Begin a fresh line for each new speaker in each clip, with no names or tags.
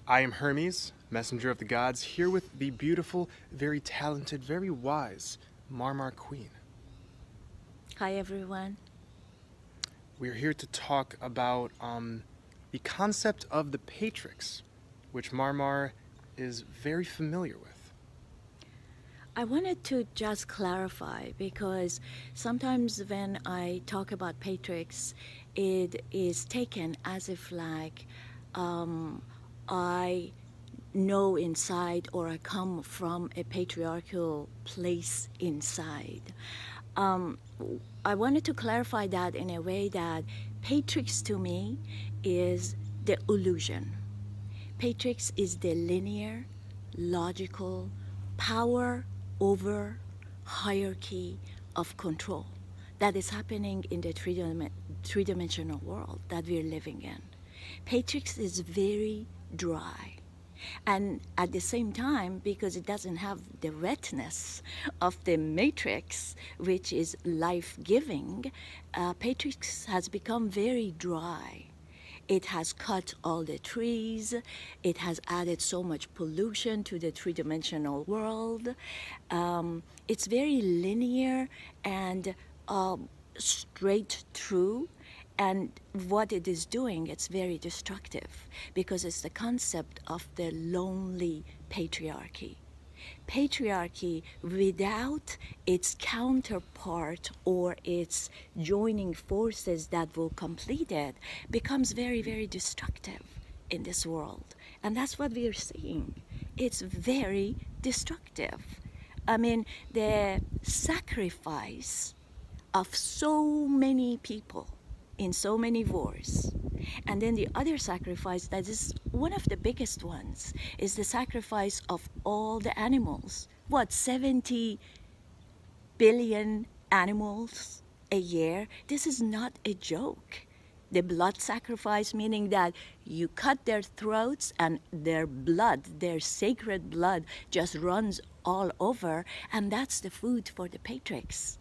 I am Hermes, messenger of the gods, here with the beautiful, very talented, very wise Marmar Queen.
Hi, everyone.
We're here to talk about the concept of the Patrix, which Marmar is very familiar with.
I wanted to just clarify because sometimes when I talk about Patrix, it is taken as if like I know inside or I come from a patriarchal place inside. Um, I wanted to clarify that in a way that Patrix to me is the illusion. Patrix is the linear, logical power over hierarchy of control that is happening in the three-dimensional world that we're living in. Patrix is very dry. And at the same time, because it doesn't have the wetness of the matrix, which is life giving, Patrix has become very dry. It has cut all the trees. It has added so much pollution to the three-dimensional world. It's very linear and straight through. And what it is doing, it's very destructive because it's the concept of the lonely patriarchy. Patriarchy without its counterpart or its joining forces that will complete it becomes very, very destructive in this world. And that's what we are seeing. It's very destructive. I mean, the sacrifice of so many people in so many wars. And then the other sacrifice that is one of the biggest ones is the sacrifice of all the animals. What, 70 billion animals a year? This is not a joke. The blood sacrifice, meaning that you cut their throats and their blood, their sacred blood, just runs all over, and that's the food for the Patrix.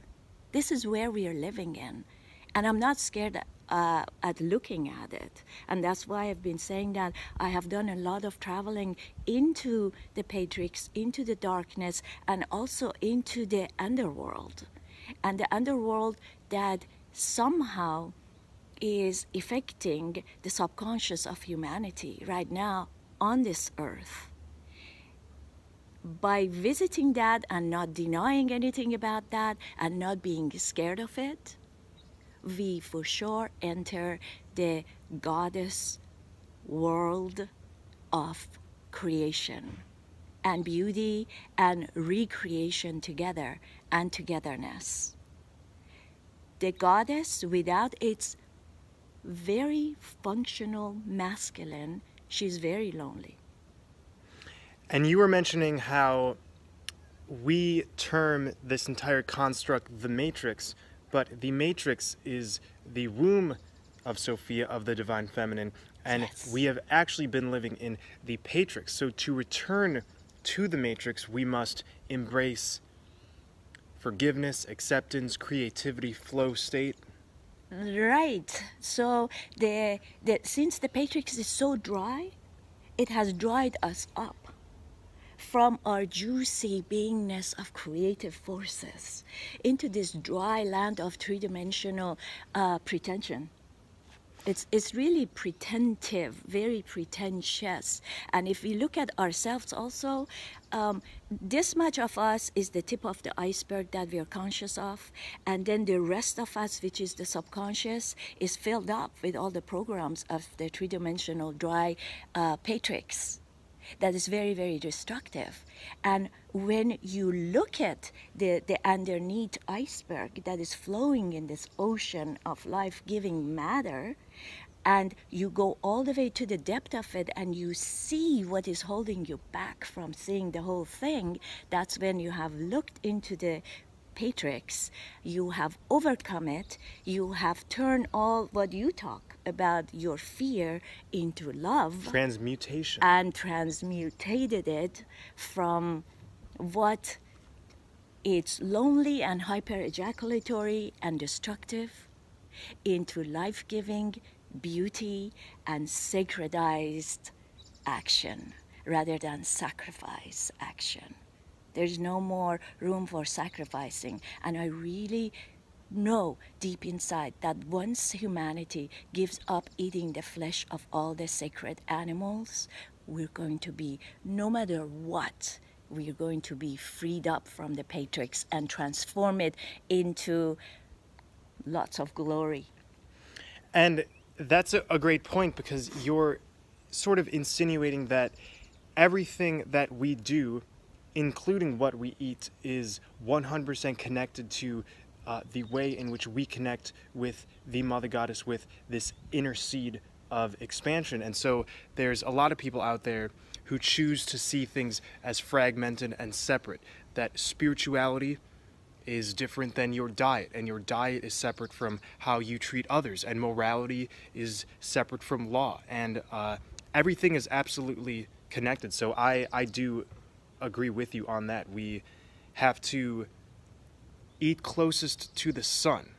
This is where we are living in. And I'm not scared at looking at it. And that's why I've been saying that I have done a lot of traveling into the Patrix, into the darkness, and also into the underworld. And the underworld that somehow is affecting the subconscious of humanity right now on this earth. By visiting that and not denying anything about that and not being scared of it, we for sure enter the goddess world of creation and beauty and recreation together and togetherness. The goddess, without its very functional masculine, she's very lonely.
And you were mentioning how we term this entire construct the Matrix, but the Matrix is the womb of Sophia, of the Divine Feminine, and
Yes.
we have actually been living in the Patrix. So to return to the Matrix, we must embrace forgiveness, acceptance, creativity, flow state.
Right. So since the Patrix is so dry, it has dried us up from our juicy beingness of creative forces into this dry land of three-dimensional pretension. It's really pretentive, very pretentious. And if we look at ourselves also, this much of us is the tip of the iceberg that we are conscious of. And then the rest of us, which is the subconscious, is filled up with all the programs of the three-dimensional dry Patrix. That is very, very destructive. And when you look at the underneath iceberg that is flowing in this ocean of life-giving matter, and you go all the way to the depth of it and you see what is holding you back from seeing the whole thing, that's when you have looked into the Patrix, you have overcome it, you have turned all what you talk about your fear into love.
Transmutation.
And transmutated it from what it's lonely and hyper ejaculatory and destructive into life-giving, beauty and sacredized action rather than sacrifice action. There's no more room for sacrificing. And I really know deep inside that once humanity gives up eating the flesh of all the sacred animals, we're going to be, no matter what, we're going to be freed up from the Patrix and transform it into lots of glory.
And that's a great point, because you're sort of insinuating that everything that we do, including what we eat, is 100% connected to the way in which we connect with the Mother Goddess, with this inner seed of expansion. And so there's a lot of people out there who choose to see things as fragmented and separate, that spirituality is different than your diet, and your diet is separate from how you treat others, and morality is separate from law, and everything is absolutely connected. So I do agree with you on that. We have to eat closest to the sun.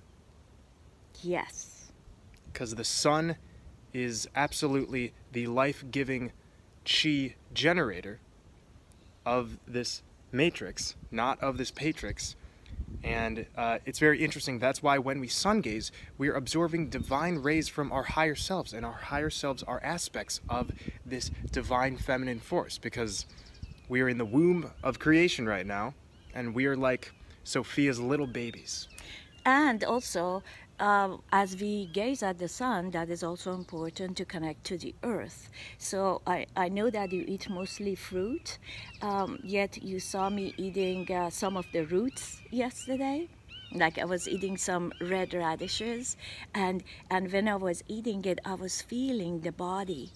Yes.
Because the sun is absolutely the life-giving chi generator of this matrix, not of this patrix. And it's very interesting. That's why when we sun gaze, we are absorbing divine rays from our higher selves, and our higher selves are aspects of this divine feminine force, because we are in the womb of creation right now, and we are like Sophia's little babies.
And also, as we gaze at the sun, that is also important to connect to the earth. So I know that you eat mostly fruit, yet you saw me eating some of the roots yesterday. Like I was eating some red radishes, and when I was eating it, I was feeling the body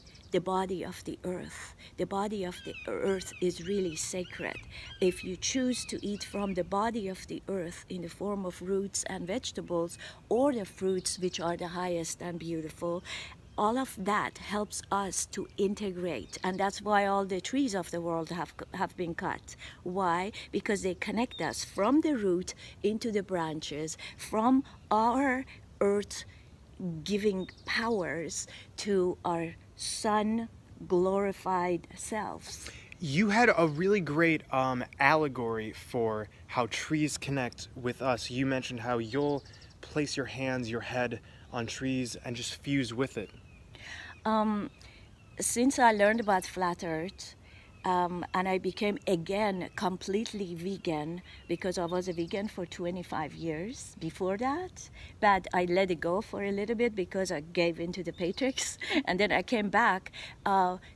of the earth. The body of the earth is really sacred. If you choose to eat from the body of the earth in the form of roots and vegetables, or the fruits, which are the highest and beautiful, all of that helps us to integrate. And that's why all the trees of the world have been cut. Why? Because they connect us from the root into the branches, from our earth giving powers to our sun glorified selves.
You had a really great allegory for how trees connect with us. You mentioned how you'll place your hands, your head on trees and just fuse with it.
Since I learned about flat earth, and I became again completely vegan, because I was a vegan for 25 years before that, but I let it go for a little bit because I gave into the Patrix, and then I came back.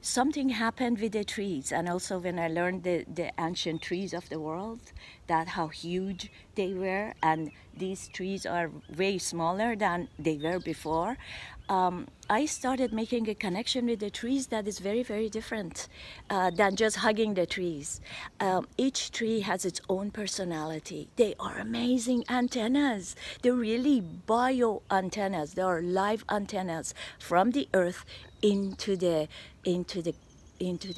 Something happened with the trees, and also when I learned the ancient trees of the world, that how huge they were, and these trees are way smaller than they were before. I started making a connection with the trees that is very, very different than just hugging the trees. Each tree has its own personality. They are amazing antennas. They're really bio antennas. They are live antennas from the earth into the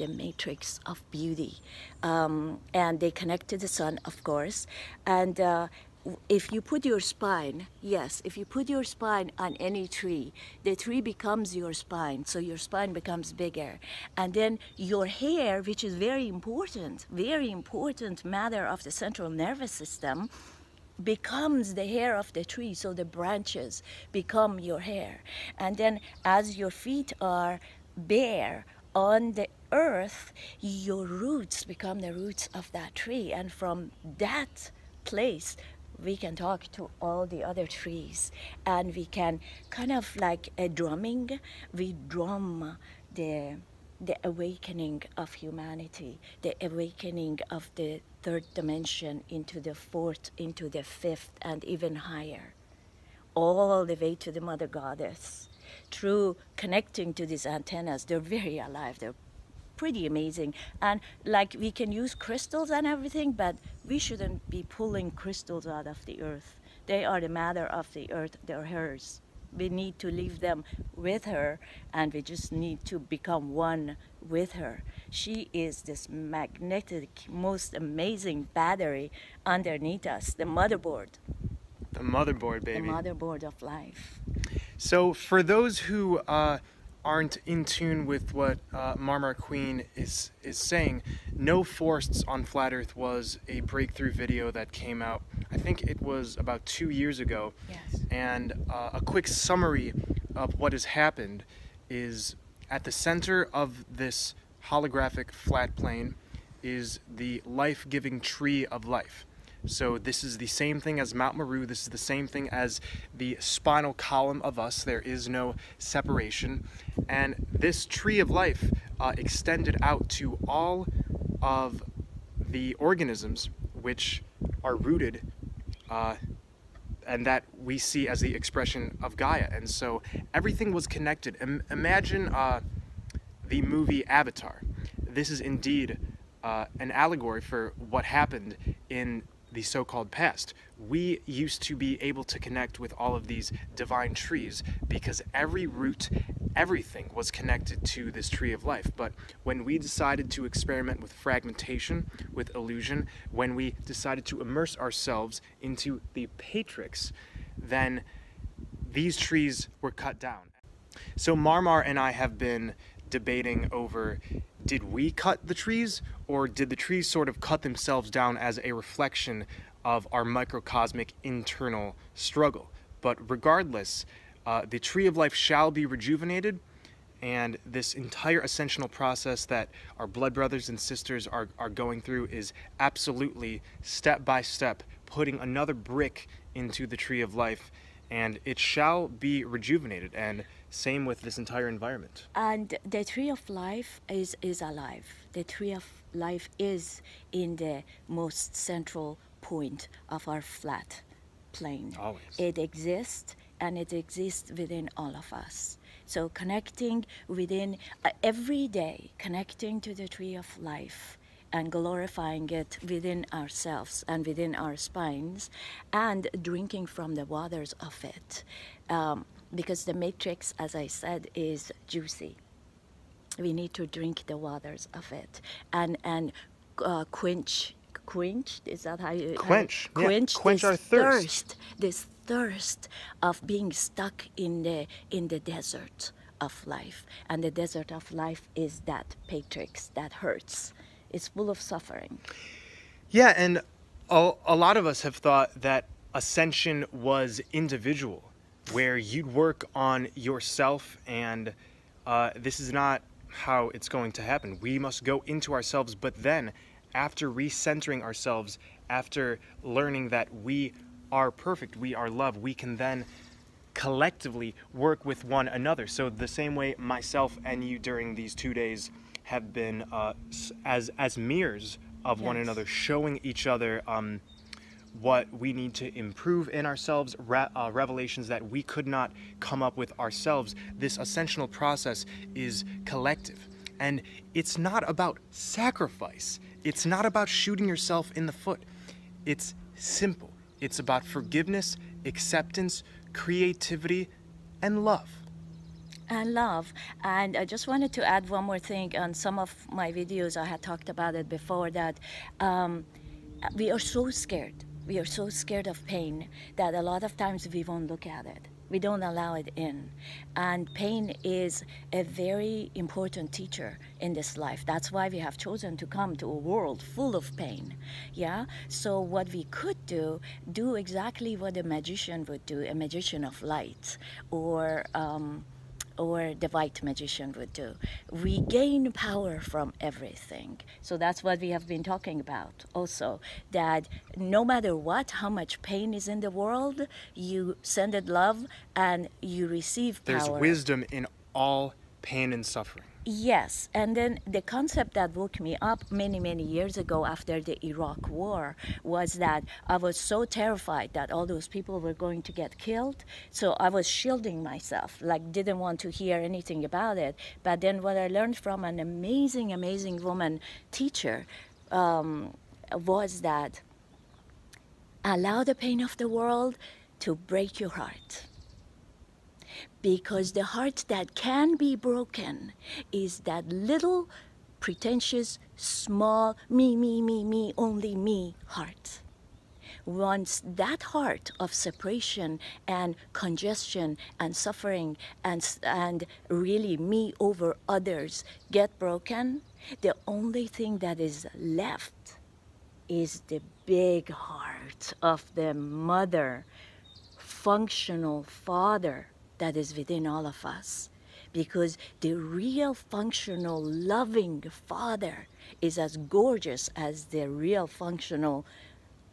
matrix of beauty. And they connect to the sun, of course. And if you put your spine, if you put your spine on any tree, the tree becomes your spine, so your spine becomes bigger. And then your hair, which is very important matter of the central nervous system, becomes the hair of the tree, so the branches become your hair. And then as your feet are bare on the earth, your roots become the roots of that tree, and from that place we can talk to all the other trees, and we can kind of like a drumming, we drum the awakening of humanity, the awakening of the third dimension into the fourth, into the fifth, and even higher, all the way to the Mother Goddess. Through connecting to these antennas, they're very alive, they're pretty amazing. And like we can use crystals and everything, but we shouldn't be pulling crystals out of the earth. They are the matter of the earth, they're hers. We need to leave them with her, and we just need to become one with her. She is this magnetic, most amazing battery underneath us, the motherboard.
The motherboard, baby.
The motherboard of life.
So for those who aren't in tune with what Marmar Queen is saying, No Forests on Flat Earth was a breakthrough video that came out, I think it was about 2 years ago.
Yes.
And a quick summary of what has happened is at the center of this holographic flat plane is the life-giving tree of life. So this is the same thing as Mount Meru. This is the same thing as the spinal column of us. There is no separation. And this tree of life extended out to all of the organisms which are rooted and that we see as the expression of Gaia. And so everything was connected. Imagine the movie Avatar. This is indeed an allegory for what happened in the so-called past. We used to be able to connect with all of these divine trees because every root, everything was connected to this tree of life. But when we decided to experiment with fragmentation, with illusion, when we decided to immerse ourselves into the Patrix, then these trees were cut down. So Marmar and I have been debating over, did we cut the trees, or did the trees sort of cut themselves down as a reflection of our microcosmic internal struggle? But regardless, the tree of life shall be rejuvenated, and this entire ascensional process that our blood brothers and sisters are going through is absolutely step by step putting another brick into the tree of life, and it shall be rejuvenated. And same with this entire environment.
And the tree of life is alive. The tree of life is in the most central point of our flat plane.
Always.
It exists, and it exists within all of us. So connecting within, every day, connecting to the tree of life and glorifying it within ourselves and within our spines, and drinking from the waters of it. Because the matrix, as I said, is juicy. We need to drink the waters of it and quench. Is that how you
Quench?
How, quench?
Yeah, quench our thirst.
This thirst of being stuck in the desert of life, and the desert of life is that Patrix that hurts. It's full of suffering.
Yeah, and a lot of us have thought that ascension was individual, where you'd work on yourself, and this is not how it's going to happen. We must go into ourselves, but then after recentering ourselves, after learning that we are perfect, we are love, we can then collectively work with one another. So the same way myself and you during these 2 days have been as mirrors of one
Yes.
another, showing each other what we need to improve in ourselves, revelations that we could not come up with ourselves. This ascensional process is collective, and it's not about sacrifice. It's not about shooting yourself in the foot. It's simple. It's about forgiveness, acceptance, creativity, and love.
And love. And I just wanted to add one more thing. On some of my videos, I had talked about it before, that we are so scared. We are so scared of pain that a lot of times we won't look at it. We don't allow it in. And pain is a very important teacher in this life. That's why we have chosen to come to a world full of pain. Yeah? So what we could do exactly what a magician would do, a magician of light, or the white magician would do. We gain power from everything. So that's what we have been talking about also, that no matter what, how much pain is in the world, you send it love and you receive power.
There's wisdom in all pain and suffering.
Yes, and then the concept that woke me up many, many years ago after the Iraq War was that I was so terrified that all those people were going to get killed, so I was shielding myself, like didn't want to hear anything about it. But then what I learned from an amazing, amazing woman teacher was that allow the pain of the world to break your heart. Because the heart that can be broken is that little, pretentious, small, me, only me heart. once that heart of separation and congestion and suffering and really me over others get broken, the only thing that is left is the big heart of the mother, functional father that is within all of us. Because the real functional loving father is as gorgeous as the real functional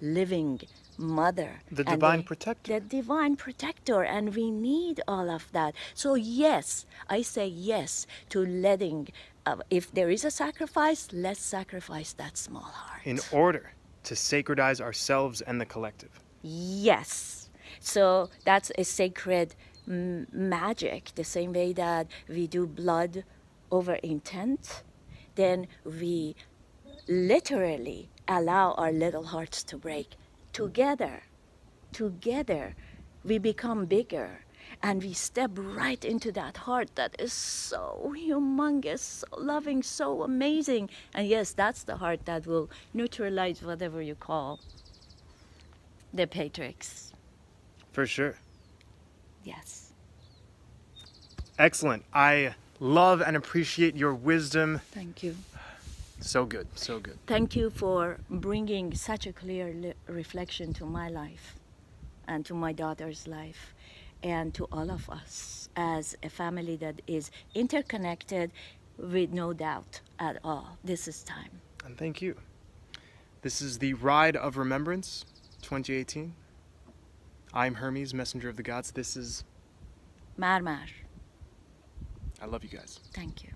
living mother.
The
And
divine protector.
The divine protector, and we need all of that. So yes, I say yes to letting, if there is a sacrifice, let's sacrifice that small heart.
In order to sacredize ourselves and the collective.
Yes. So that's a sacred magic, the same way that we do blood over intent, then we literally allow our little hearts to break. Together, we become bigger, and we step right into that heart that is so humongous, so loving, so amazing. And yes, that's the heart that will neutralize whatever you call the Patrix.
For sure.
Yes.
Excellent. I love and appreciate your wisdom.
Thank you.
So good, so good.
Thank you for bringing such a clear reflection to my life and to my daughter's life and to all of us as a family that is interconnected with no doubt at all. This is time.
And thank you. This is the Ride of Remembrance 2018. I'm Hermes, Messenger of the Gods. This is...
Marmar.
I love you guys.
Thank you.